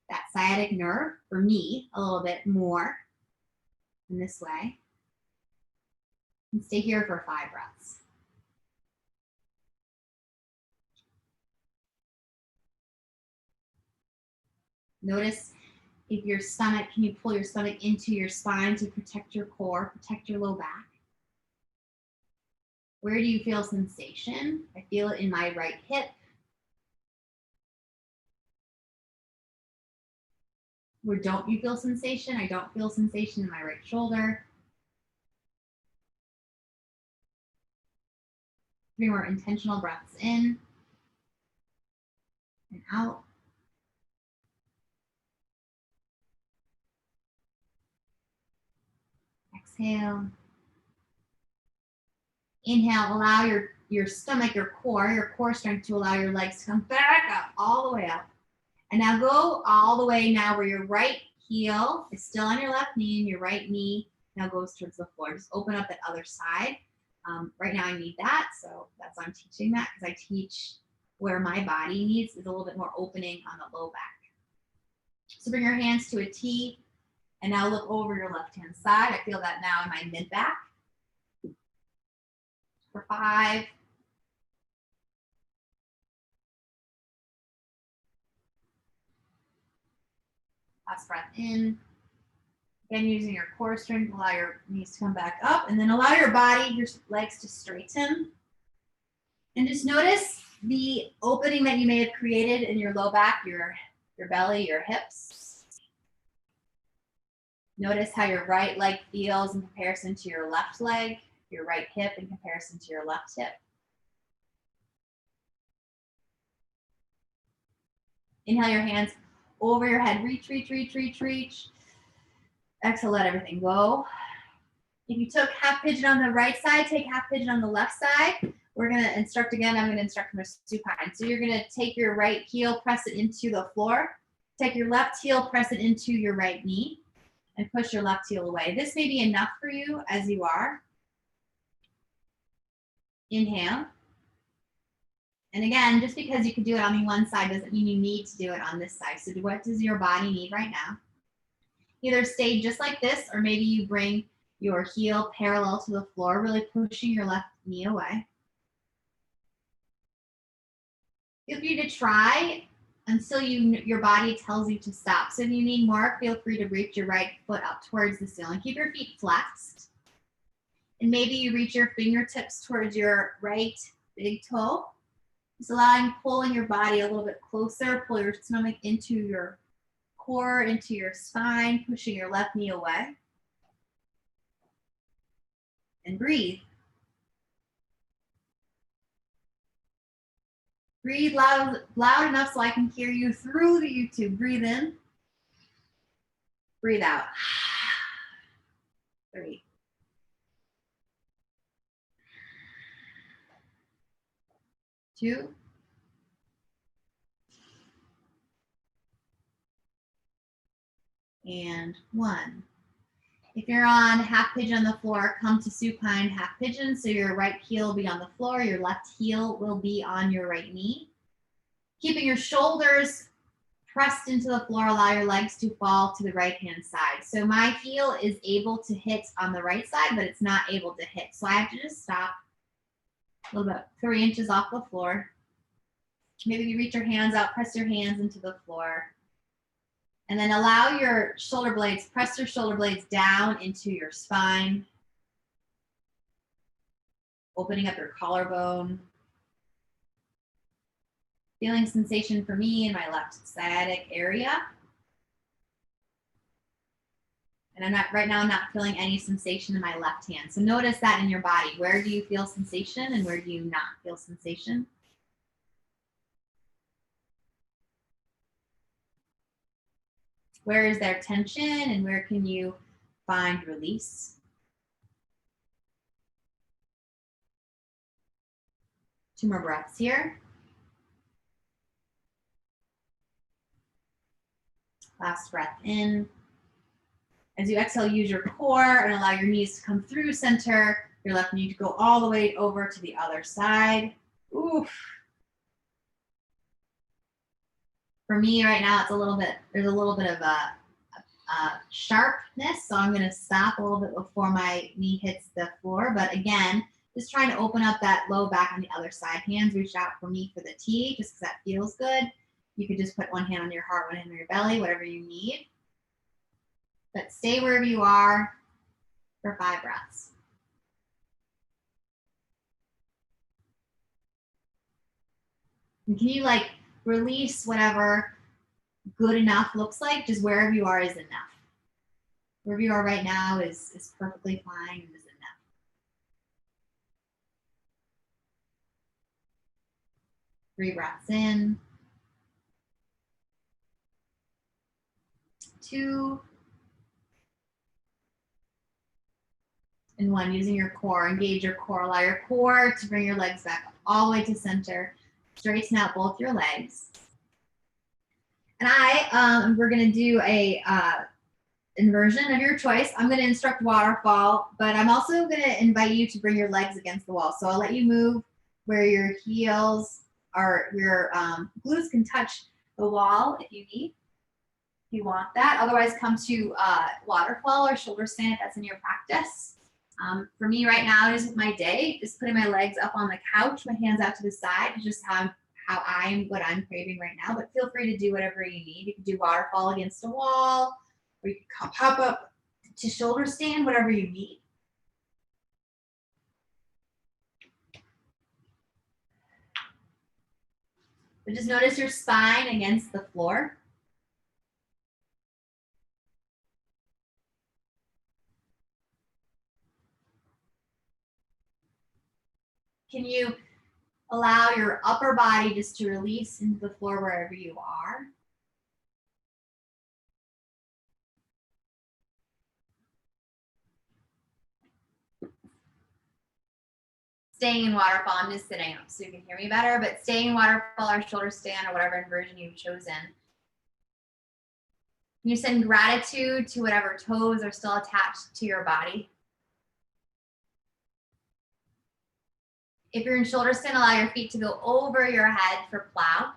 that sciatic nerve for me a little bit more in this way. And stay here for 5 breaths. Notice if your stomach, can you pull your stomach into your spine to protect your core, protect your low back? Where do you feel sensation? I feel it in my right hip. Where don't you feel sensation? I don't feel sensation in my right shoulder. 3 more intentional breaths in and out. Exhale. Inhale, allow your stomach, your core strength to allow your legs to come back up, all the way up. And now go all the way now where your right heel is still on your left knee and your right knee now goes towards the floor. Just open up that other side. Right now I need that, so that's why I'm teaching that, because I teach where my body needs is a little bit more opening on the low back. So bring your hands to a T and now look over your left-hand side. I feel that now in my mid-back. For 5. Last breath in. Again, using your core strength, allow your knees to come back up, and then allow your body, your legs to straighten. And just notice the opening that you may have created in your low back, your belly, your hips. Notice how your right leg feels in comparison to your left leg, your right hip in comparison to your left hip. Inhale your hands over your head, reach, reach, reach, reach, reach. Exhale, let everything go. If you took half pigeon on the right side, take half pigeon on the left side. We're gonna instruct again, I'm gonna instruct from a supine. So you're gonna take your right heel, press it into the floor. Take your left heel, press it into your right knee, and push your left heel away. This may be enough for you as you are. Inhale. And again, just because you can do it on the one side doesn't mean you need to do it on this side. So what does your body need right now? Either stay just like this, or maybe you bring your heel parallel to the floor, really pushing your left knee away. Feel free to try until your body tells you to stop. So if you need more, feel free to reach your right foot up towards the ceiling. Keep your feet flexed. And maybe you reach your fingertips towards your right big toe. Just pulling your body a little bit closer, pull your stomach into your core, into your spine, pushing your left knee away. And breathe. Breathe loud enough so I can hear you through the YouTube. Breathe in. Breathe out. 3. 2. And 1. If you're on half pigeon on the floor, come to supine half pigeon. So your right heel will be on the floor, your left heel will be on your right knee. Keeping your shoulders pressed into the floor, allow your legs to fall to the right-hand side. So my heel is able to hit on the right side, but it's not able to hit. So I have to just stop a little bit, 3 inches off the floor. Maybe you reach your hands out, press your hands into the floor. And then allow your shoulder blades, press your shoulder blades down into your spine. Opening up your collarbone. Feeling sensation for me in my left sciatic area. And right now I'm not feeling any sensation in my left hand. So notice that in your body. Where do you feel sensation and where do you not feel sensation? Where is there tension and where can you find release? 2 more breaths here. Last breath in. As you exhale, use your core and allow your knees to come through center. Your left knee to go all the way over to the other side. Oof. For me right now, there's a little bit of a sharpness. So I'm gonna stop a little bit before my knee hits the floor. But again, just trying to open up that low back on the other side. Hands reach out for me for the T, just because that feels good. You could just put one hand on your heart, one hand on your belly, whatever you need. But stay wherever you are for 5 breaths. And can you release whatever good enough looks like. Just wherever you are is enough. Wherever you are right now is perfectly fine and is enough. 3 breaths in. 2. And 1. Using your core. Engage your core. Allow your core to bring your legs back all the way to center. Straighten out both your legs. And we're going to do a inversion of your choice. I'm going to instruct waterfall, but I'm also going to invite you to bring your legs against the wall. So I'll let you move where your heels or your glutes can touch the wall if you need, if you want that. Otherwise, come to waterfall or shoulder stand if that's in your practice. For me right now, just with my day, just putting my legs up on the couch, my hands out to the side, just what I'm craving right now. But feel free to do whatever you need. You can do waterfall against a wall, or you can pop up to shoulder stand, whatever you need. But just notice your spine against the floor. Can you allow your upper body just to release into the floor wherever you are? Staying in waterfall, I'm just sitting up so you can hear me better, but staying in waterfall or shoulder stand or whatever inversion you've chosen. You send gratitude to whatever toes are still attached to your body. If you're in shoulder stand, allow your feet to go over your head for plow.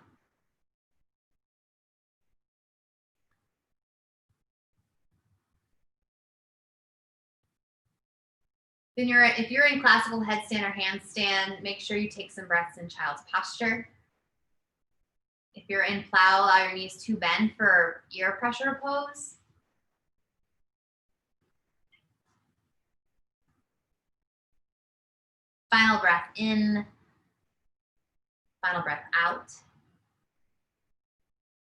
If you're in classical headstand or handstand, make sure you take some breaths in child's posture. If you're in plow, allow your knees to bend for ear pressure pose. Final breath in, final breath out.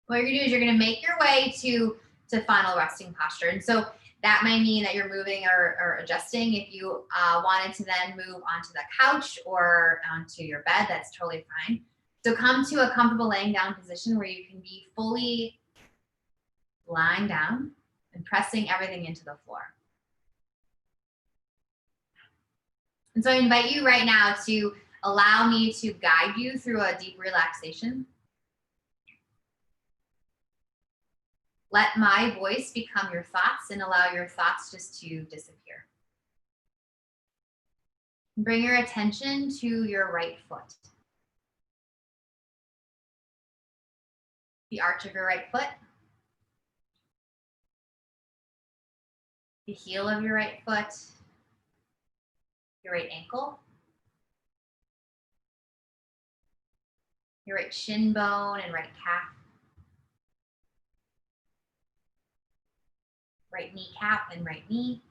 What you're gonna do is you're gonna make your way to final resting posture. And so that might mean that you're moving or adjusting. If you wanted to then move onto the couch or onto your bed, that's totally fine. So come to a comfortable laying down position where you can be fully lying down and pressing everything into the floor. And so I invite you right now to allow me to guide you through a deep relaxation. Let my voice become your thoughts and allow your thoughts just to disappear. Bring your attention to your right foot. The arch of your right foot. The heel of your right foot. Your right ankle. Your right shin bone and right calf. Right kneecap and right knee.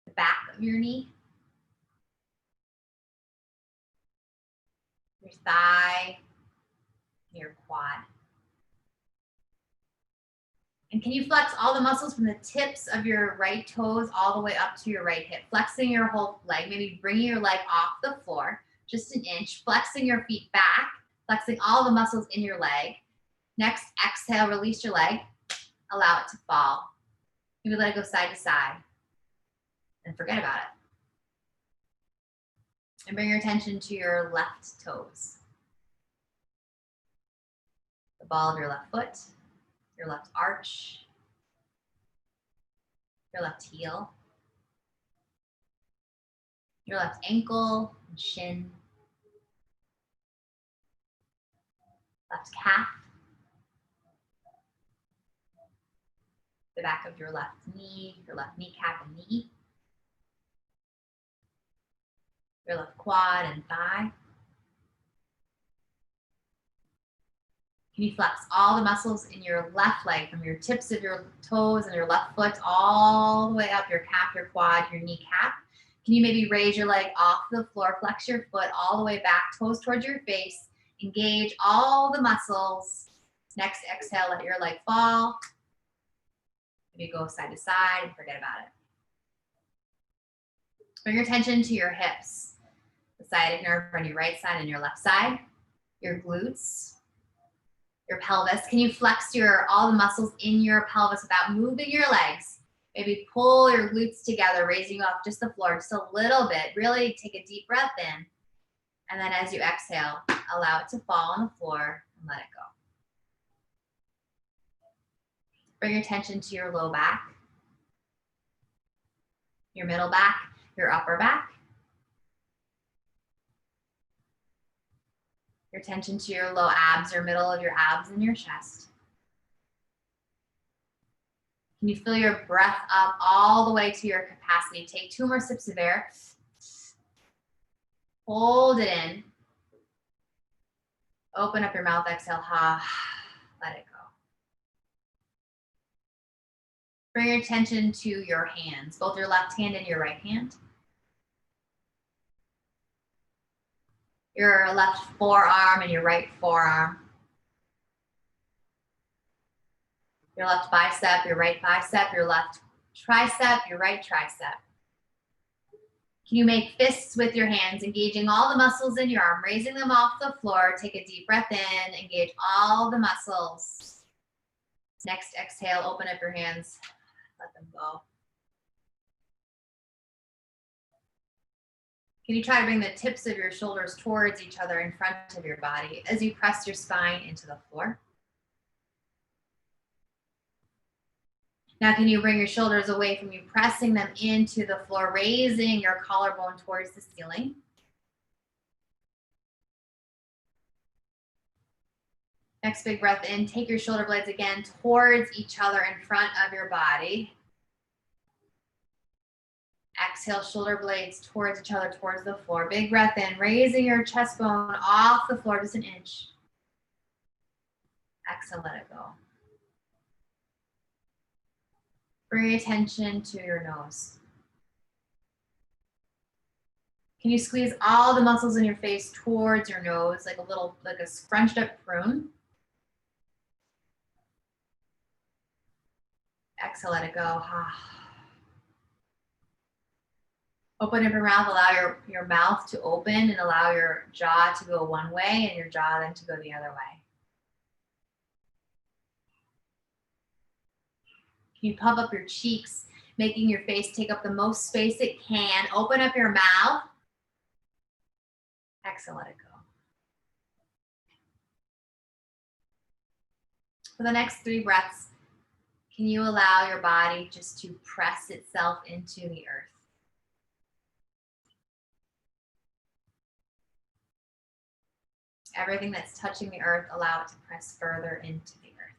The back of your knee. Your thigh. Your quad. And can you flex all the muscles from the tips of your right toes all the way up to your right hip, flexing your whole leg, maybe bringing your leg off the floor, just an inch, flexing your feet back, flexing all the muscles in your leg. Next, exhale, release your leg, allow it to fall. Maybe let it go side to side and forget about it. And bring your attention to your left toes. The ball of your left foot, your left arch, your left heel, your left ankle and shin, left calf, the back of your left knee, your left kneecap and knee, your left quad and thigh. Can you flex all the muscles in your left leg from your tips of your toes and your left foot all the way up your calf, your quad, your kneecap? Can you maybe raise your leg off the floor, flex your foot all the way back, toes towards your face, Engage all the muscles. Next exhale, let your leg fall. Maybe go side to side and forget about it. Bring your attention to your hips, the sciatic nerve on your right side and your left side, your glutes, your pelvis. Can you flex all the muscles in your pelvis without moving your legs? Maybe pull your glutes together, raising you off just the floor just a little bit. Really take a deep breath in. And then as you exhale, allow it to fall on the floor and let it go. Bring your attention to your low back, your middle back, your upper back. Your attention to your low abs, your middle of your abs and your chest. Can you feel your breath up all the way to your capacity? Take 2 more sips of air. Hold it in. Open up your mouth, exhale, let it go. Bring your attention to your hands, both your left hand and your right hand. Your left forearm and your right forearm. Your left bicep, your right bicep, your left tricep, your right tricep. Can you make fists with your hands, engaging all the muscles in your arm, raising them off the floor. Take a deep breath in, engage all the muscles. Next exhale, open up your hands, let them go. Can you try to bring the tips of your shoulders towards each other in front of your body as you press your spine into the floor? Now, can you bring your shoulders away from you, pressing them into the floor, raising your collarbone towards the ceiling? Next big breath in, take your shoulder blades again towards each other in front of your body. Exhale, shoulder blades towards each other, towards the floor. Big breath in, raising your chest bone off the floor just an inch. Exhale, let it go. Bring your attention to your nose. Can you squeeze all the muscles in your face towards your nose, like a scrunched up prune? Exhale, let it go. Open up your mouth, allow your mouth to open and allow your jaw to go one way and your jaw then to go the other way. Can you puff up your cheeks, making your face take up the most space it can. Open up your mouth. Exhale, let it go. For the next 3 breaths, can you allow your body just to press itself into the earth? Everything that's touching the earth, allow it to press further into the earth.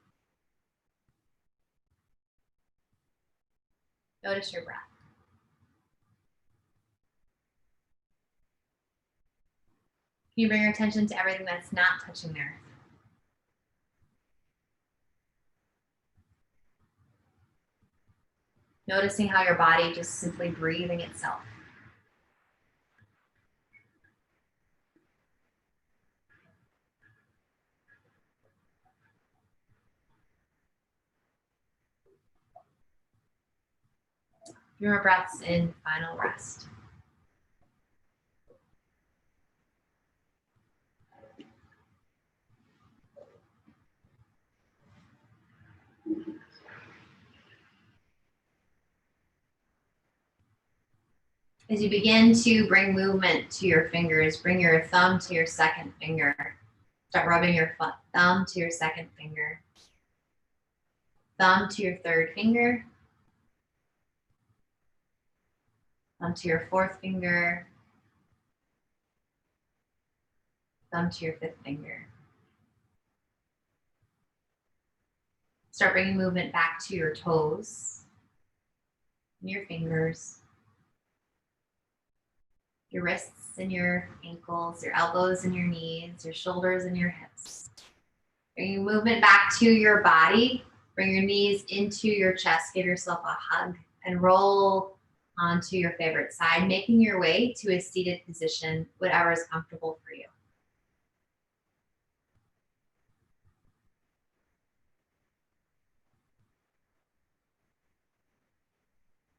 Notice your breath. Can you bring your attention to everything that's not touching the earth? Noticing how your body just simply breathing itself. Few more breaths in, final rest. As you begin to bring movement to your fingers, bring your thumb to your second finger. Start rubbing your thumb to your second finger. Thumb to your third finger. Thumb to your fourth finger. Thumb to your fifth finger. Start bringing movement back to your toes, and your fingers, your wrists and your ankles, your elbows and your knees, your shoulders and your hips. Bringing movement back to your body. Bring your knees into your chest. Give yourself a hug and roll onto your favorite side, making your way to a seated position, whatever is comfortable for you.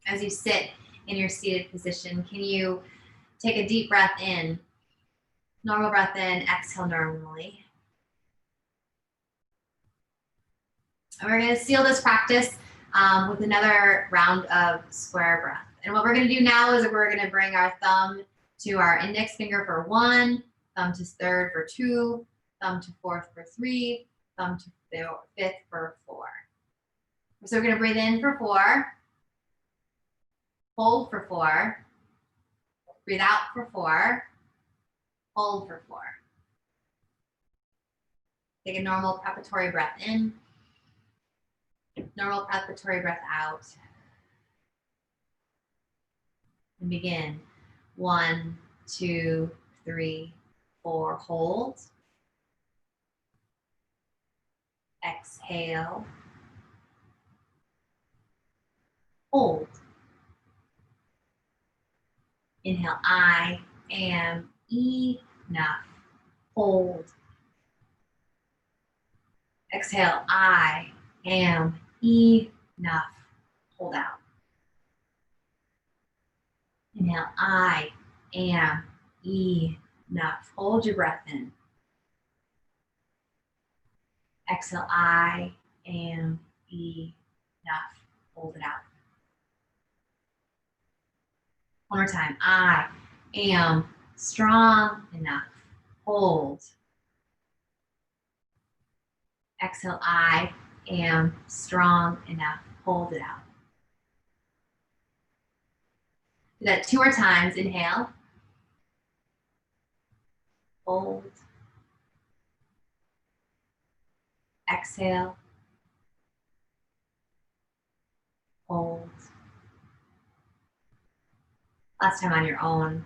as you sit in your seated position, can you take a deep breath in? Normal breath in, exhale normally. And we're going to seal this practice with another round of square breath. And what we're going to do now is we're going to bring our thumb to our index finger for 1, thumb to 3rd for 2, thumb to 4th for 3, thumb to 5th for 4. So we're going to breathe in for 4, hold for 4, breathe out for 4, hold for 4. Take a normal preparatory breath in, normal preparatory breath out. And begin. 1, 2, 3, 4, hold. Exhale. Hold. Inhale, I am enough. Hold. Exhale, I am enough. Hold out. Inhale, I am enough. Hold your breath in. Exhale, I am enough. Hold it out. One more time. I am strong enough. Hold. Exhale, I am strong enough. Hold it out. Do that 2 more times. Inhale. Hold. Exhale. Hold. Last time on your own.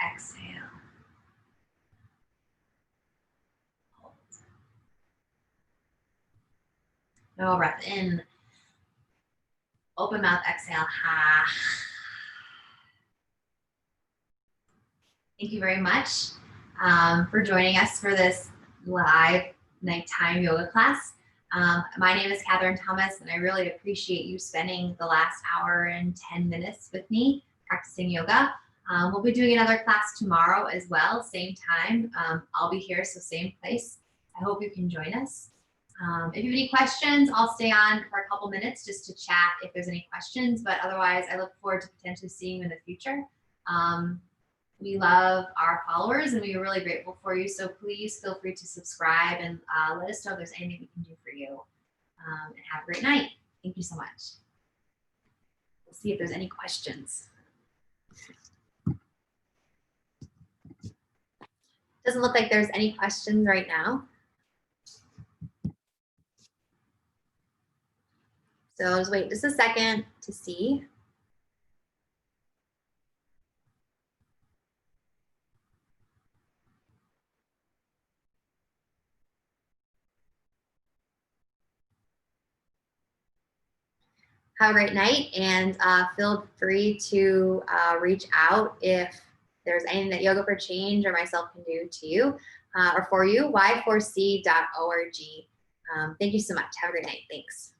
Exhale. Hold. No breath in. Open mouth, exhale. Ha. Thank you very much for joining us for this live nighttime yoga class. My name is Kathryn Thomas, and I really appreciate you spending the last hour and 10 minutes with me practicing yoga. We'll be doing another class tomorrow as well, same time. I'll be here, so same place. I hope you can join us. If you have any questions, I'll stay on for a couple minutes just to chat if there's any questions, but otherwise I look forward to potentially seeing you in the future. We love our followers and we are really grateful for you. So please feel free to subscribe and let us know if there's anything we can do for you. And have a great night. Thank you so much. We'll see if there's any questions. Doesn't look like there's any questions right now. So I'll just wait just a second to see. Have a great night, and feel free to reach out if there's anything that Yoga for Change or myself can do to you or for you, y4c.org. Thank you so much. Have a great night. Thanks.